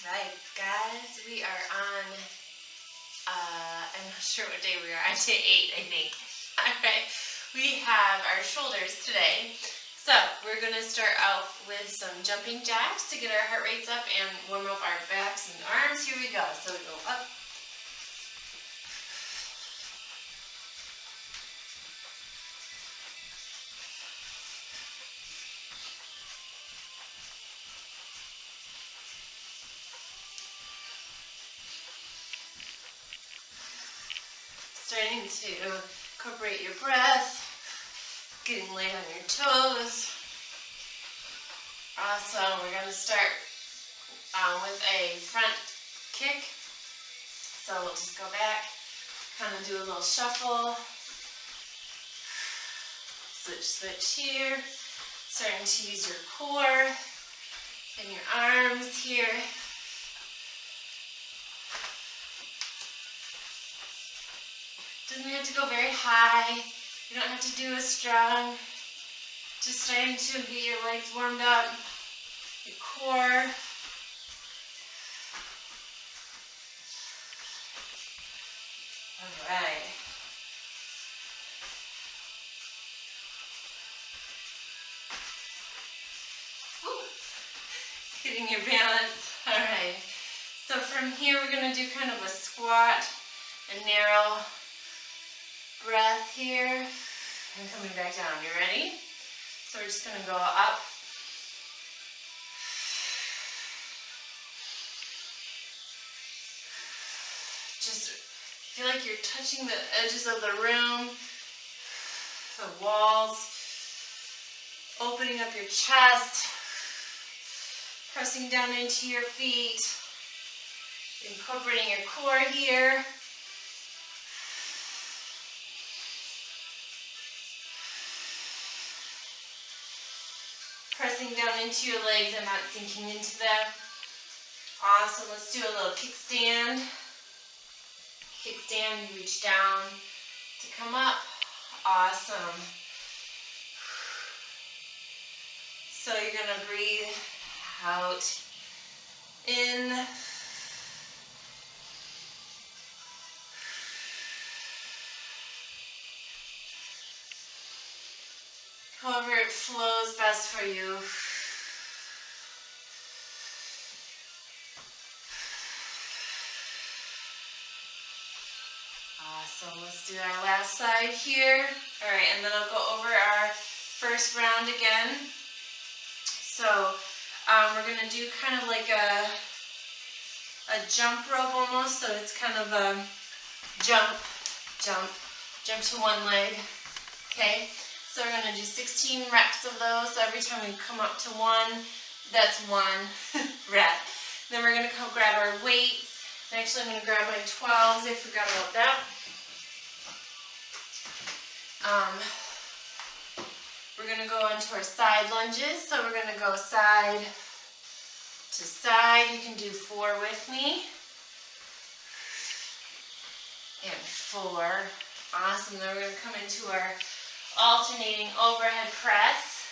Alright guys, we are on, I'm not sure what day we are, on day 8 I think. Alright, we have our shoulders today. So we're going to start out with some jumping jacks to get our heart rates up and warm up our backs and arms. Here we go. So we go up. Starting to incorporate your breath, getting light on your toes. Awesome. We're going to start with a front kick. So we'll just go back, kind of do a little shuffle. Switch here. Starting to use your core and your arms here. Doesn't have to go very high. You don't have to do as strong. Just starting to get your legs warmed up, your core. All right. Woo. Getting your balance. All right. So from here, we're going to do kind of a squat, a narrow breath here, and coming back down. You ready? So we're just going to go up. Just feel like you're touching the edges of the room, the walls, opening up your chest, pressing down into your feet, incorporating your core here. Pressing down into your legs and not sinking into them. Awesome. Let's do a little kickstand. Kickstand, you reach down to come up. Awesome. So you're going to breathe out, in. However it flows best for you. Awesome. Let's do our last side here. All right, and then I'll go over our first round again. So we're going to do kind of like a jump rope almost. So it's kind of a jump to one leg. Okay. So we're going to do 16 reps of those. So every time we come up to one, that's one rep. Then we're going to come grab our weights. And actually, I'm going to grab my 12s. I forgot about that. We're going to go into our side lunges. So we're going to go side to side. You can do 4 with me. And 4. Awesome. Then we're going to come into our alternating overhead press.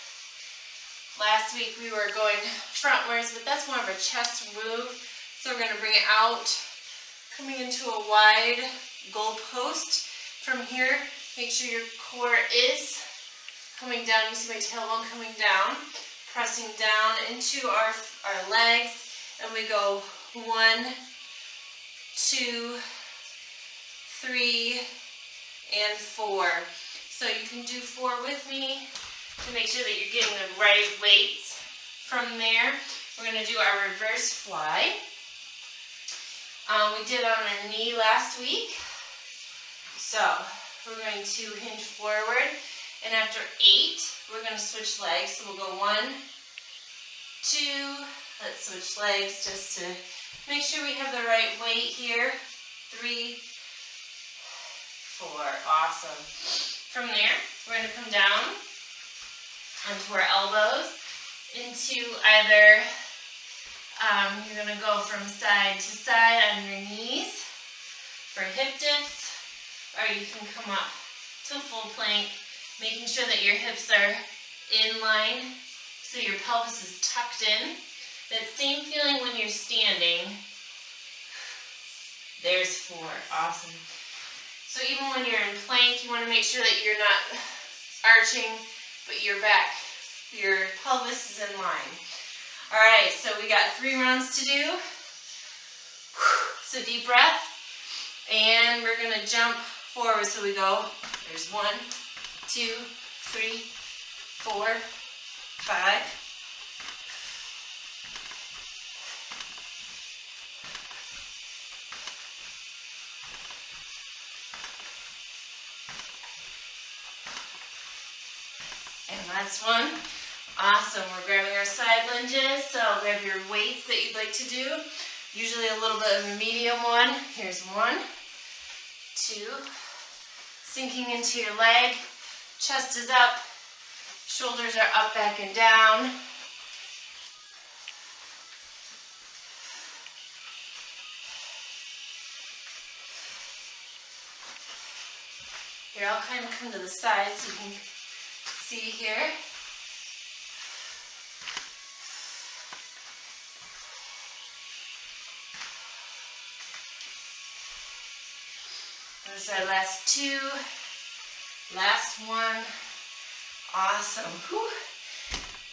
Last week we were going frontwards, but that's more of a chest move. So we're going to bring it out, coming into a wide goalpost. From here, make sure your core is coming down. You see my tailbone coming down, pressing down into our legs, and we go 1, 2, 3, and 4. So you can do 4 with me to make sure that you're getting the right weights. From there, we're going to do our reverse fly. We did on our knee last week. So we're going to hinge forward. And after 8, we're going to switch legs. So we'll go 1, 2, let's switch legs just to make sure we have the right weight here. 3, 4, awesome. From there, we're going to come down onto our elbows into either, you're going to go from side to side on your knees for hip dips, or you can come up to full plank, making sure that your hips are in line so your pelvis is tucked in. That same feeling when you're standing. There's 4. Awesome. So even when you're in plank, you want to make sure that you're not arching, but your back, your pelvis is in line. All right, so we got 3 rounds to do. So deep breath, and we're gonna jump forward. So we go, there's 1, 2, 3, 4, 5. And last one. Awesome, we're grabbing our side lunges, so grab your weights that you'd like to do. Usually a little bit of a medium one. Here's 1, 2, sinking into your leg, chest is up, shoulders are up, back, and down. Here, I'll kind of come to the side so you can see here. Those are our last 2. Last one. Awesome. Whew.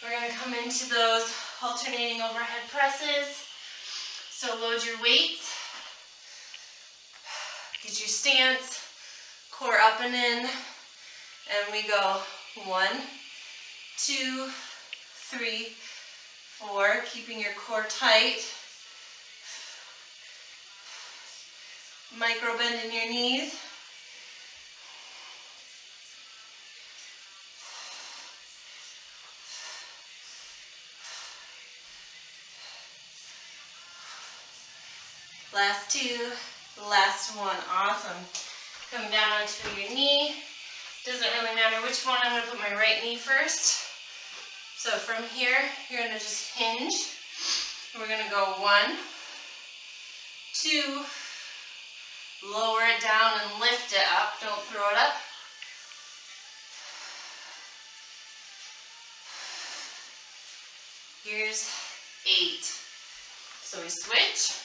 We're going to come into those alternating overhead presses. So load your weights. Get your stance. Core up and in. And we go 1, 2, 3, 4. Keeping your core tight. Micro bend in your knees. Last 2, last one. Awesome. Come down onto your knee. Doesn't really matter which one. I'm going to put my right knee first. So from here, you're going to just hinge. We're going to go 1, 2, lower it down and lift it up. Don't throw it up. Here's 8. So we switch.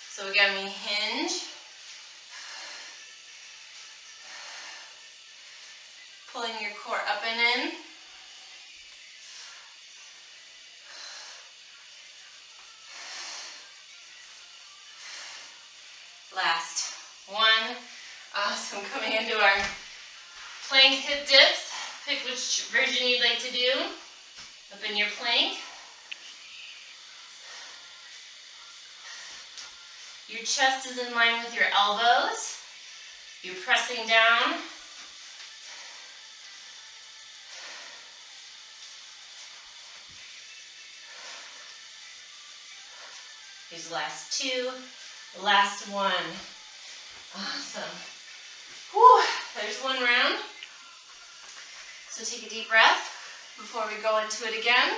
So again, we hinge. Pulling your core up and in. Last one. Awesome. Coming into our plank hip dips. Pick which version you'd like to do. Up in your plank. Your chest is in line with your elbows. You're pressing down. Here's the last 2. Last one. Awesome. Whew. There's 1 round. So take a deep breath before we go into it again.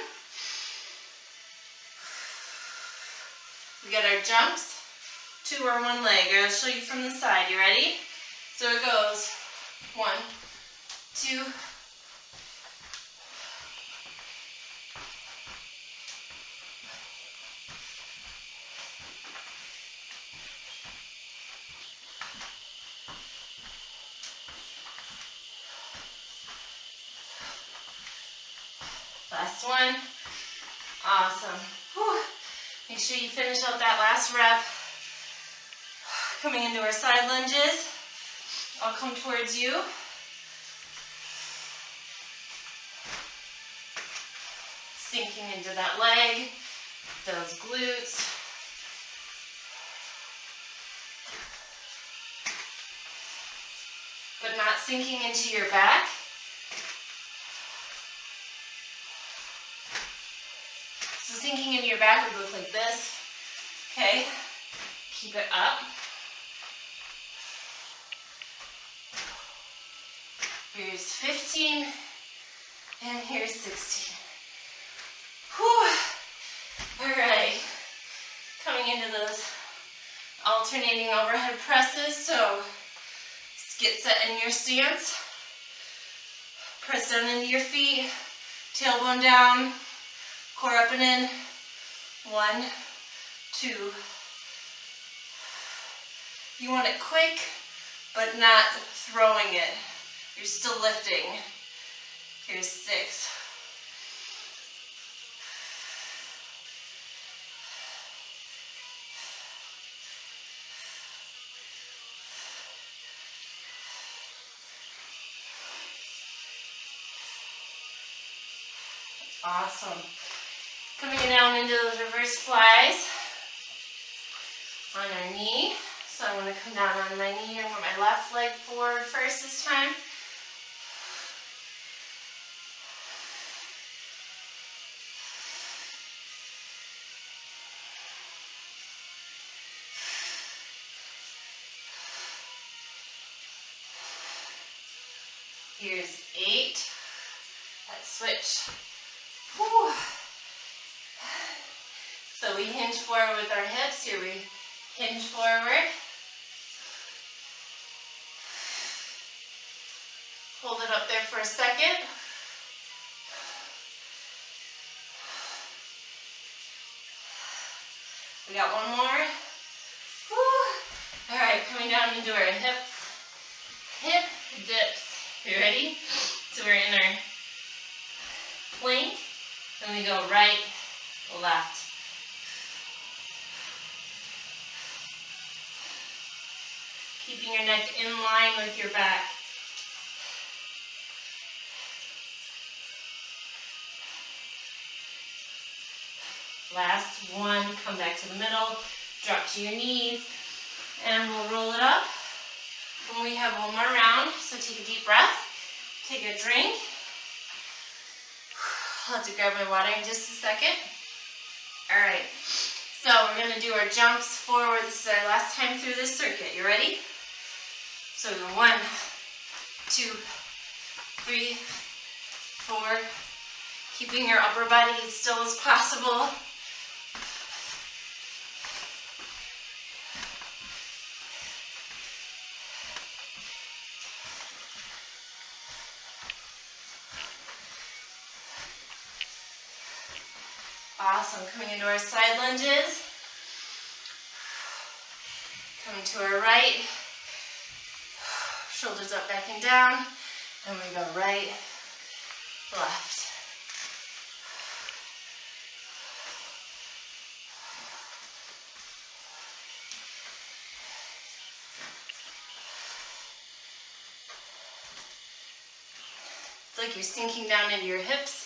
We got our jumps. 2 or 1 leg. I'll show you from the side. You ready? So it goes 1, 2, last one. Awesome. Whew. Make sure you finish out that last rep. Coming into our side lunges. I'll come towards you. Sinking into that leg, those glutes. But not sinking into your back. So sinking into your back would look like this. Okay, keep it up. Here's 15, and here's 16. Whew. All right, coming into those alternating overhead presses. So get set in your stance. Press down into your feet, tailbone down, Core up and in. 1, 2. You want it quick, but not throwing it. You're still lifting. Here's 6. Awesome. Coming down into those reverse flies on our knee. So I'm going to come down on my knee and put my left leg forward first this time. Here's 8. Let's switch. Whew. So we hinge forward with our hips. Here we hinge forward. Hold it up there for a second. We got one more. Whew. All right, coming down into our hip dips. You ready? So we're in our plank, and we go right, left. Keeping your neck in line with your back. Last one, come back to the middle, drop to your knees, and we'll roll it up. And we have one more round, so take a deep breath, take a drink. I'll have to grab my water in just a second. All right, so we're gonna do our jumps forward. This is our last time through this circuit. You ready? So we go 1, 2, 3, 4. Keeping your upper body as still as possible. Awesome, coming into our side lunges. Coming to our right. Shoulders up, back and down. And we go right, left. It's like you're sinking down into your hips.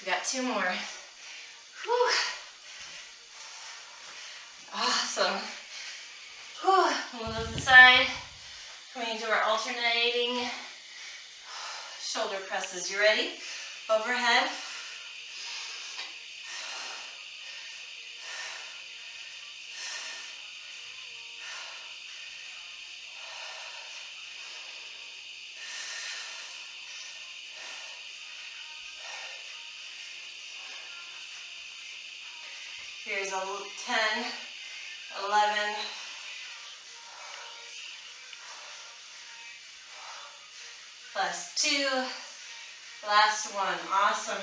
We got 2 more. Whew. Awesome. Whew. Move those aside. Coming into our alternating shoulder presses. You ready? Overhead. Here's a 10, 11, plus 2, last one. Awesome.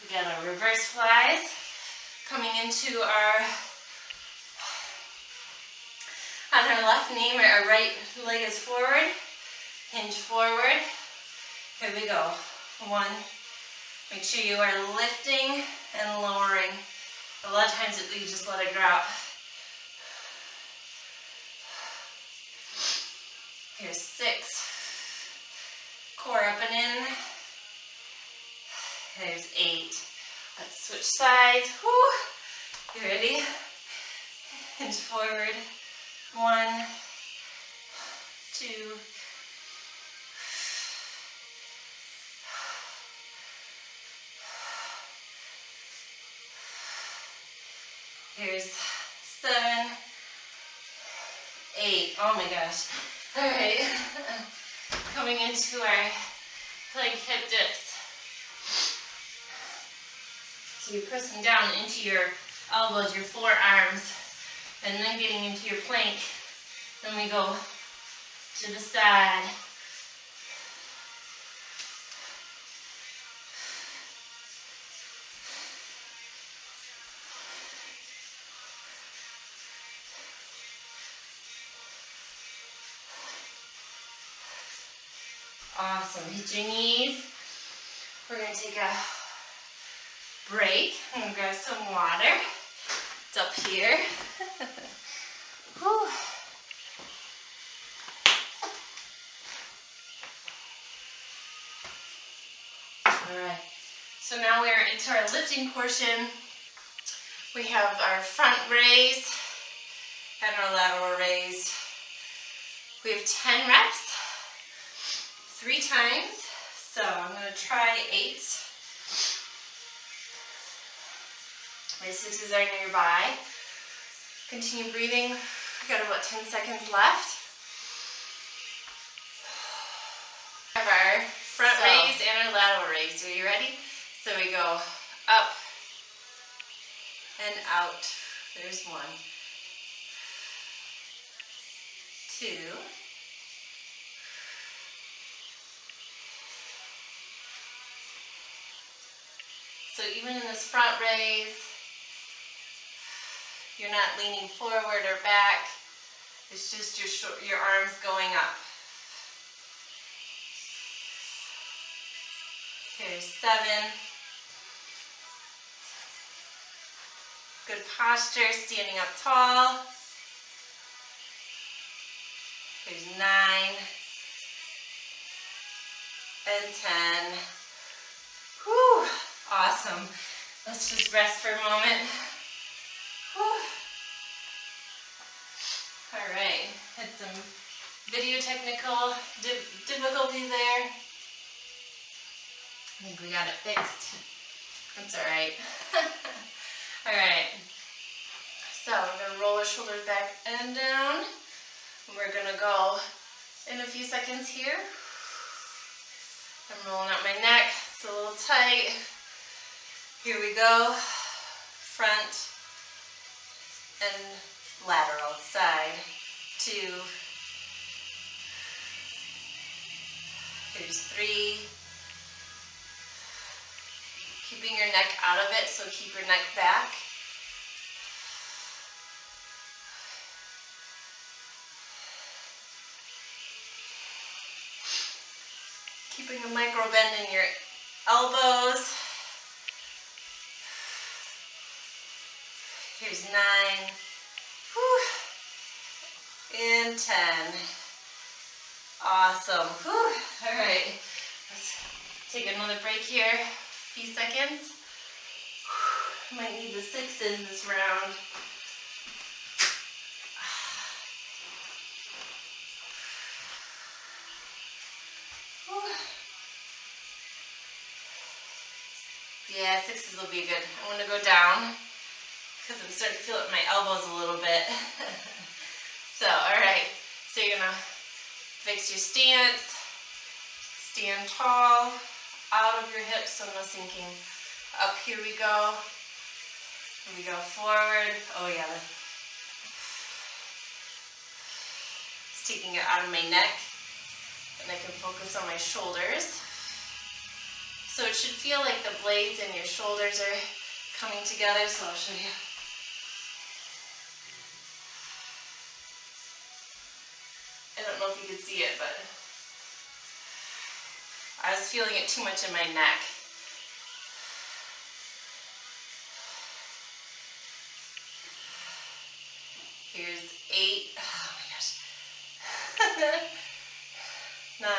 We got our reverse flies. Coming into our, on our left knee, our right leg is forward. Hinge forward. Here we go. 1. Make sure you are lifting and lowering. A lot of times you just let it drop. Here's 6. Core up and in. There's 8. Let's switch sides. Whew. You ready? Hinge forward. 1, 2. Here's 7, 8. Oh my gosh. All right. Coming into our plank hip dips. So you're pressing down into your elbows, your forearms, and then getting into your plank. Then we go to the side. Awesome. Hit your knees. We're going to take a break. I'm going to grab some water. It's up here. Whew. Alright, so now we are into our lifting portion. We have our front raise and our lateral raise. We have 10 reps, 3 times. So I'm going to try 8. My 6s are nearby. Continue breathing. We've got about 10 seconds left. We have our front raise and our lateral raise. Are you ready? So we go up and out. There's 1, 2, 'So even in this front raise, you're not leaning forward or back. It's just your arms going up. Here's 7. Good posture, standing up tall. Here's 9 and 10. Whew, awesome. Let's just rest for a moment. Whew. All right, had some video technical difficulties there. I think we got it fixed. That's all right. All right, so we're gonna roll our shoulders back and down. We're gonna go in a few seconds here. I'm rolling out my neck, it's a little tight. Here we go, front and lateral, side, 2. Here's 3. Keeping your neck out of it, so keep your neck back. Keeping a micro bend in your elbows. Here's 9. Whew. And 10. Awesome. Whew. All right. Let's take another break here. A few seconds. Whew. Might need the 6s this round. Yeah, 6s will be good. I'm going to go down because I'm starting to feel it in my elbows a little bit. So, alright. So you're going to fix your stance. Stand tall. Out of your hips, so no sinking. Up, here we go. Here we go forward. Oh yeah. It's taking it out of my neck. And I can focus on my shoulders. So it should feel like the blades in your shoulders are coming together, so I'll show you. I don't know if you can see it, but I was feeling it too much in my neck. Here's 8. Oh my gosh. 9.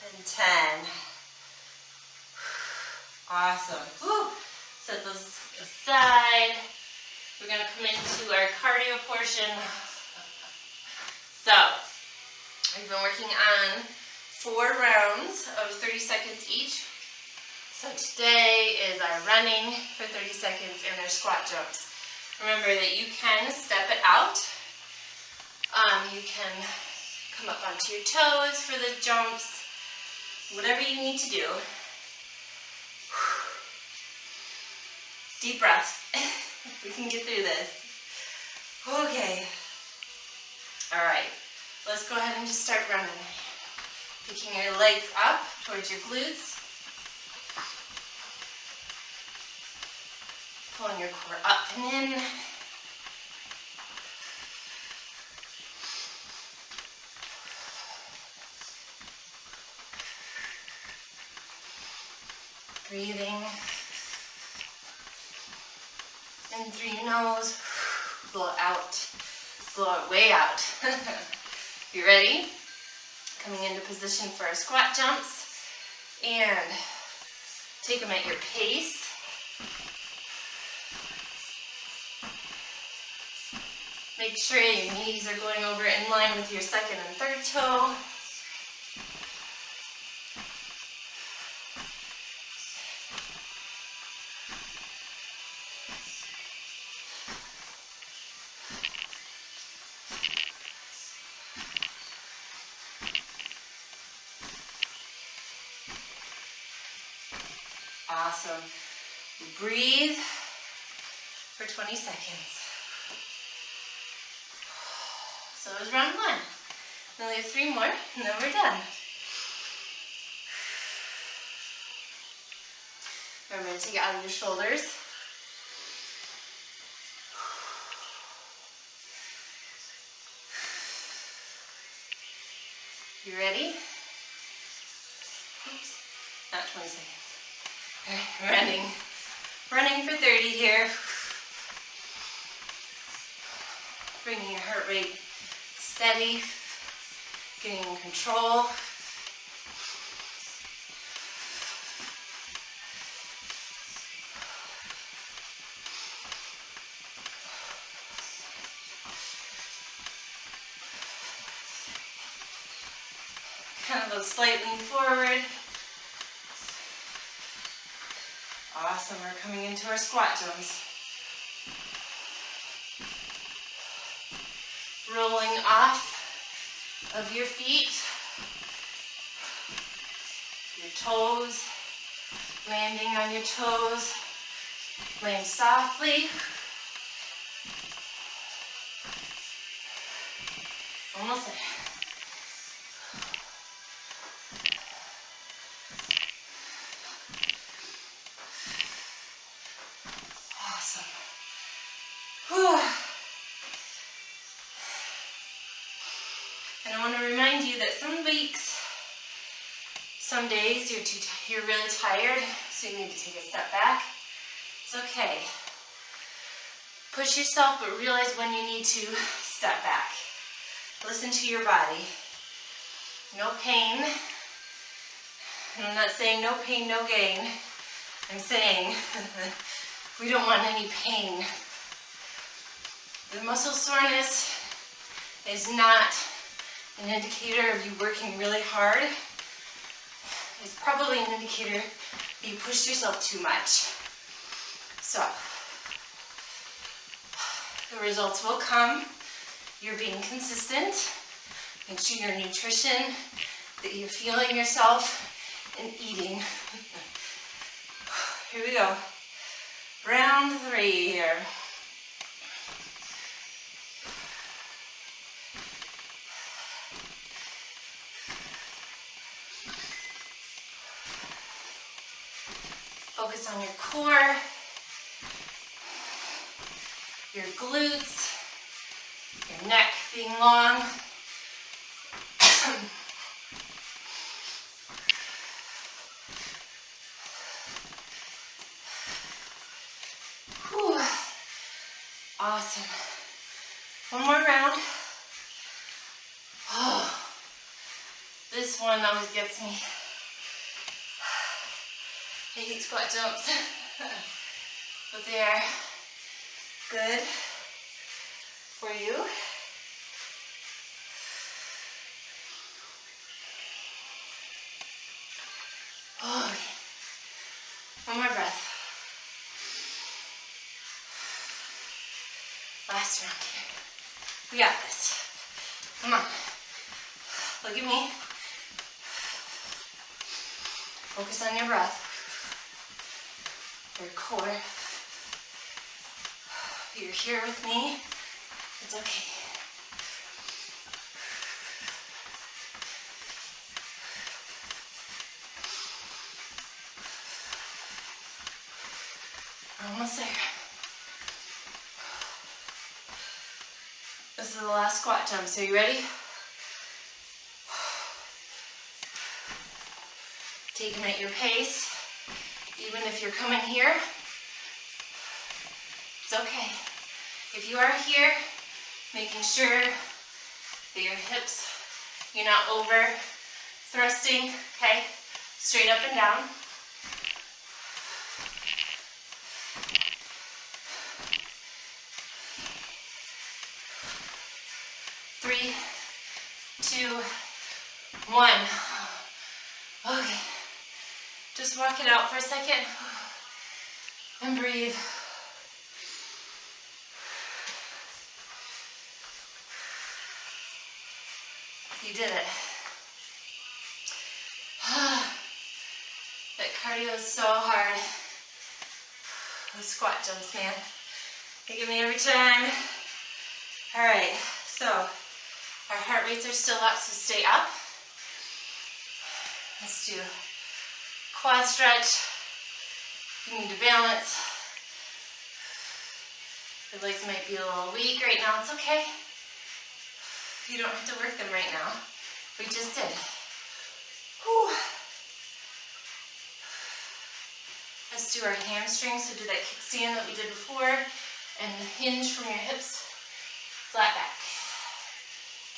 And 10. Awesome. Whew. Set those aside. We're going to come into our cardio portion. So, we've been working on 4 rounds of 30 seconds each. So today is our running for 30 seconds and our squat jumps. Remember that you can step it out. You can come up onto your toes for the jumps. Whatever you need to do. Deep breaths. We can get through this. Okay. All right. Let's go ahead and just start running. Picking your legs up towards your glutes. Pulling your core up and in. Breathing in through your nose, blow out, blow it way out. You ready? Coming into position for our squat jumps, and take them at your pace. Make sure your knees are going over in line with your second and third toe. Awesome. Breathe for 20 seconds. So that was round one. Then we have 3 more, and then we're done. Remember to take it out of your shoulders. You ready? Oops, not 20 seconds. All right, running for 30 here. Bringing your heart rate steady, getting in control. Kind of a slight lean forward. Awesome, we're coming into our squat jumps. Rolling off of your feet, your toes, landing on your toes, land softly. Almost there. Awesome. Whew. And I want to remind you that some weeks, some days you're really tired, so you need to take a step back. It's okay. Push yourself, but realize when you need to step back. Listen to your body. No pain. And I'm not saying no pain, no gain. I'm saying we don't want any pain. The muscle soreness is not an indicator of you working really hard. It's probably an indicator that you pushed yourself too much. So, the results will come. You're being consistent. Make sure your nutrition, that you're fueling yourself and eating. Here we go. Round 3 here. Focus on your core, your glutes, your neck being long. Whew. Awesome. One more round. Oh, this one always gets me. I hate squat jumps, but they are good for you. Oh, one more breath. Last round here. We got this. Come on. Look at me. Focus on your breath. Your core. You're here with me. It's okay. Almost there. This is the last squat jump, so you ready? Take them at your pace. Even if you're coming here, it's okay. If you are here, making sure that your hips, you're not over thrusting, okay? Straight up and down. Three, two, one. Okay. Just walk it out for a second and breathe. You did it. That cardio is so hard. Those squat jumps, man. They get me every time. All right, so our heart rates are still up, so stay up. Let's do quad stretch. You need to balance. Your legs might be a little weak right now. It's okay. You don't have to work them right now. We just did. Whew. Let's do our hamstrings. So do that kickstand that we did before and hinge from your hips, flat back.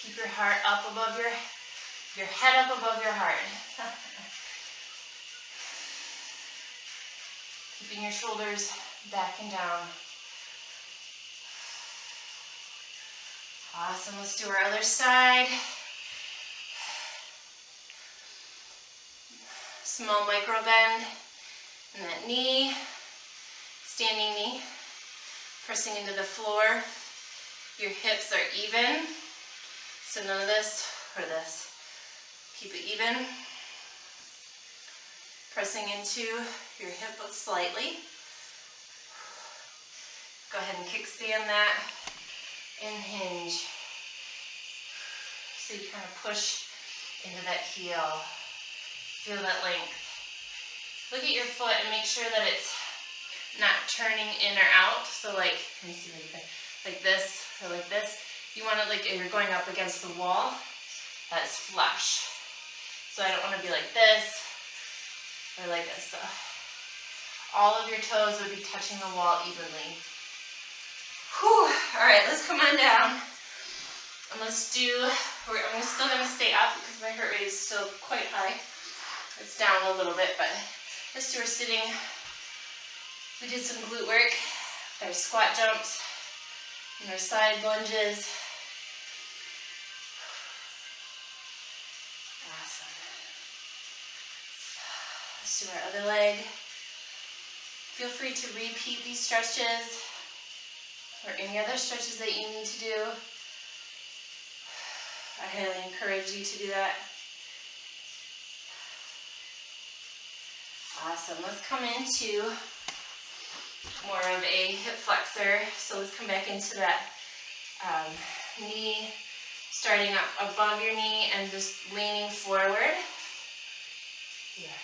Keep your heart up above your head up above your heart. Keeping your shoulders back and down. Awesome, let's do our other side. Small micro bend in that knee, standing knee, pressing into the floor. Your hips are even, so none of this or this. Keep it even. Pressing into your hip slightly. Go ahead and kickstand that and hinge. So you kind of push into that heel. Feel that length. Look at your foot and make sure that it's not turning in or out. So like, let me see what you think. Like this or like this. You want it like you're going up against the wall. That's flush. So I don't want to be like this or like this. So all of your toes would be touching the wall evenly. Whew. All right, let's come on down. And let's do, I'm still going to stay up because my heart rate is still quite high. It's down a little bit, but let's do our sitting. We did some glute work, our squat jumps, and our side lunges. Awesome. Let's do our other leg. Feel free to repeat these stretches or any other stretches that you need to do. I highly encourage you to do that. Awesome. Let's come into more of a hip flexor. So let's come back into that knee, starting up above your knee and just leaning forward. Here.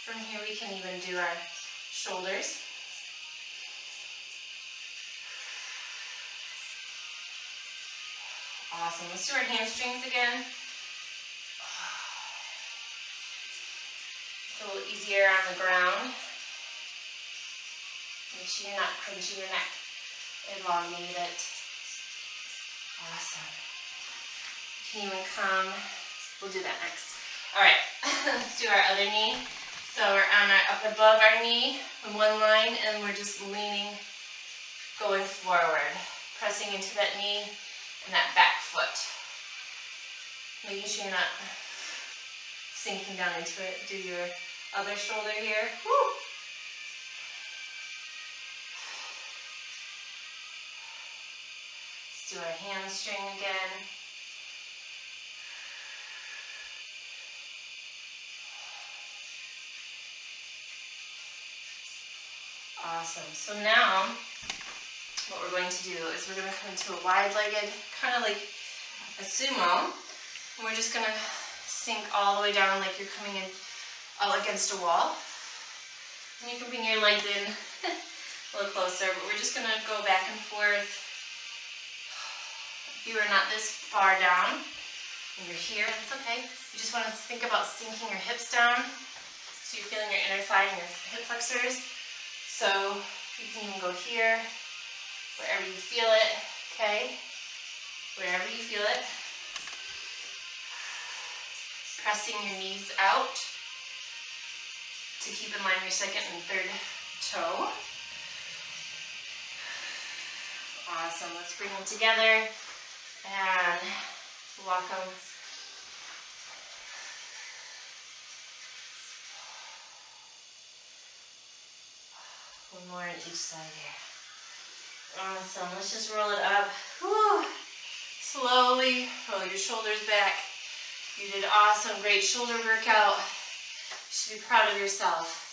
From here we can even do our shoulders. Awesome. Let's do our hamstrings again. It's a little easier on the ground. Make sure you're not crunching your neck. Elongate it. Awesome. You can even come. We'll do that next. All right. Let's do our other knee. So we're on up above our knee in one line, and we're just leaning, going forward, pressing into that knee and that back foot. Making sure you're not sinking down into it. Do your other shoulder here. Woo! Let's do our hamstring again. Awesome. So now what we're going to do is we're going to come into a wide-legged, kind of like a sumo. And we're just going to sink all the way down like you're coming in all against a wall. And you can bring your legs in a little closer, but we're just going to go back and forth. If you are not this far down and you're here, that's okay. You just want to think about sinking your hips down so you're feeling your inner thigh and your hip flexors. So you can even go here, wherever you feel it, okay? Wherever you feel it. Pressing your knees out to keep in line your second and third toe. Awesome, let's bring them together and walk them. One more on each side here. Awesome, let's just roll it up. Whew. Slowly roll your shoulders back. You did awesome, great shoulder workout. You should be proud of yourself.